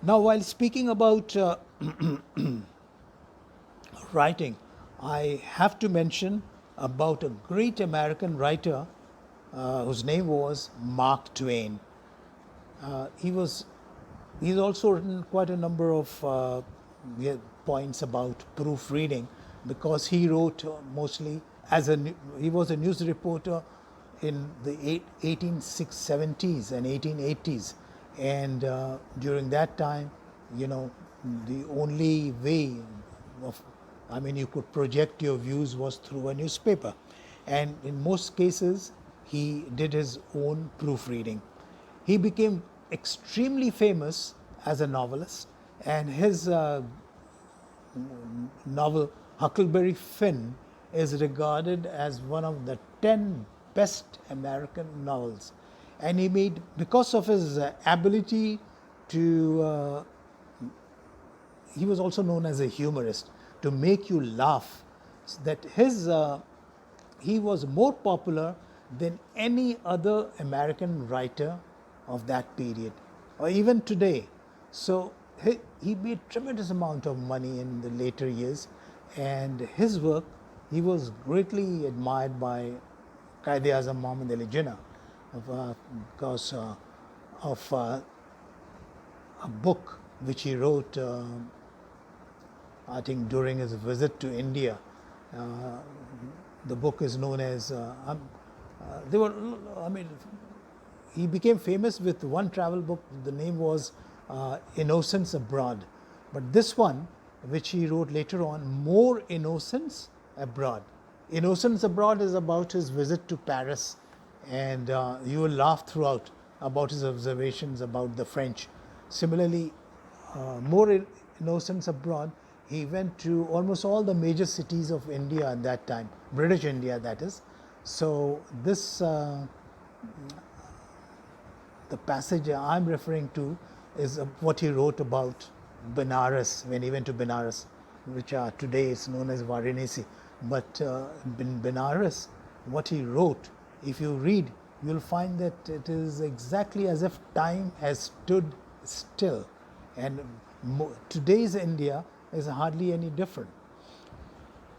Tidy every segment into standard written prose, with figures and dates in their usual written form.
Now, while speaking about writing, I have to mention about a great American writer whose name was Mark Twain. He was he's also written quite a number of points about proofreading, because he wrote mostly he was a news reporter in the 1870s and 1880s, and during that time, you know, the only way of, I mean, you could project your views was through a newspaper, and in most cases he did his own proofreading. He became extremely famous as a novelist, and his novel Huckleberry Finn is regarded as one of the 10 best American novels. And he made, because of his ability to, he was also known as a humorist, to make you laugh, that he was more popular than any other American writer of that period, or even today. So he made tremendous amount of money in the later years, and his work, he was greatly admired by Qaid-e-Azam Muhammad Ali Jinnah, because of a book which he wrote, I think during his visit to India. Uh, the book is known as, they were, I mean, he became famous with one travel book. The name was Innocents Abroad. But this one, which he wrote later on, More Innocents Abroad. Innocents Abroad is about his visit to Paris, and you will laugh throughout about his observations about the French. Similarly, More Innocents Abroad, he went to almost all the major cities of India at that time, British India, that is. So this the passage I'm referring to is what he wrote about Benares, when he went to Benares, which today is known as Varanasi. But in Benares, what he wrote, if you read, you'll find that it is exactly as if time has stood still. And today's India is hardly any different.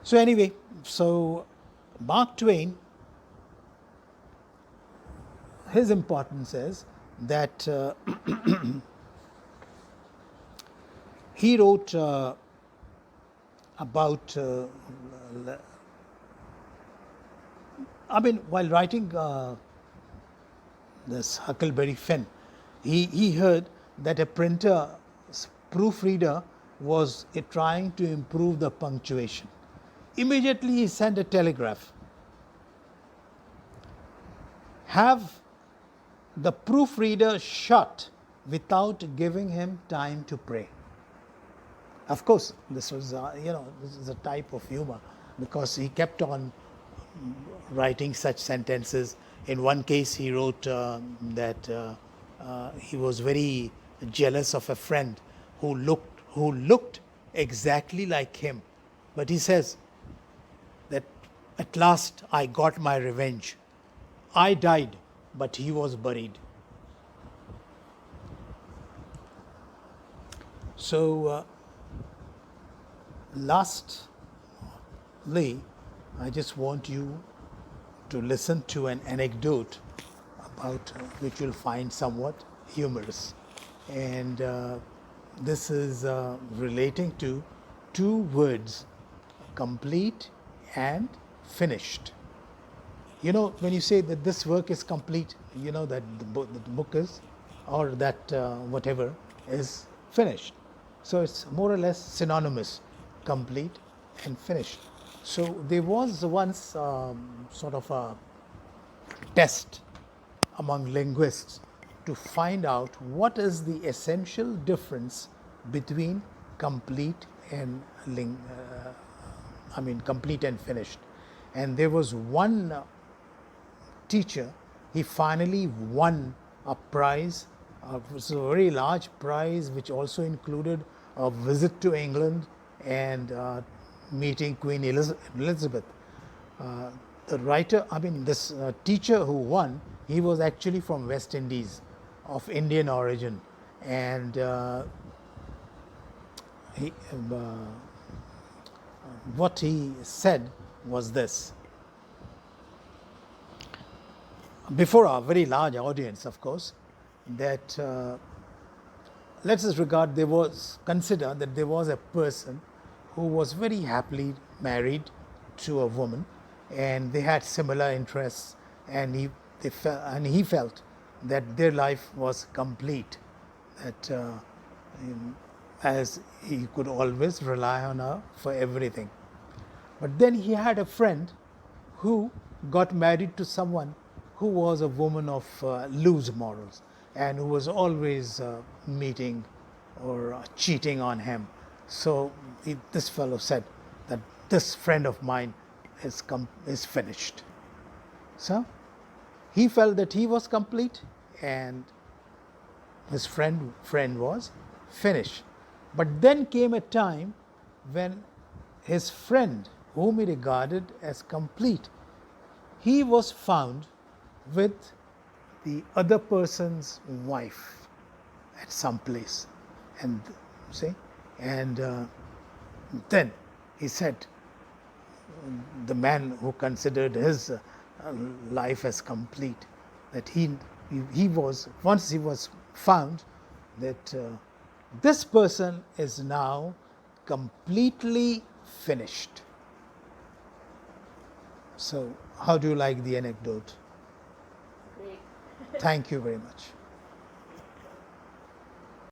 So anyway, so Mark Twain, his importance is that he wrote about, I mean, while writing this Huckleberry Finn, he heard that a proofreader was trying to improve the punctuation. Immediately he sent a telegraph: have the proofreader shot without giving him time to pray. Of course, this was, this is a type of humor, because he kept on writing such sentences. In one case, he wrote that he was very jealous of a friend who looked exactly like him. But he says that at last I got my revenge. I died, but he was buried. So, lastly, I just want you to listen to an anecdote about which you'll find somewhat humorous. And this is relating to two words: complete and finished. You know, when you say that this work is complete, you know that the book is, or that whatever is finished. So it's more or less synonymous, complete and finished. So there was once sort of a test among linguists to find out what is the essential difference between complete and complete and finished. And there was one teacher, he finally won a prize. It was a very large prize, which also included a visit to England and meeting Queen Elizabeth. The writer, this teacher who won, he was actually from West Indies, of Indian origin, and he, what he said was this. Before a very large audience, of course, that let us regard consider that there was a person who was very happily married to a woman, and they had similar interests, and he felt that their life was complete, that as he could always rely on her for everything. But then he had a friend who got married to someone who was a woman of loose morals, and who was always meeting or cheating on him. So this fellow said that this friend of mine is finished. So he felt that he was complete, and his friend was finished. But then came a time when his friend, whom he regarded as complete, he was found with the other person's wife at some place, and see, and then he said, the man who considered his life as complete, that he was, once he was found, that this person is now completely finished. So how do you like the anecdote? Great. Thank you very much.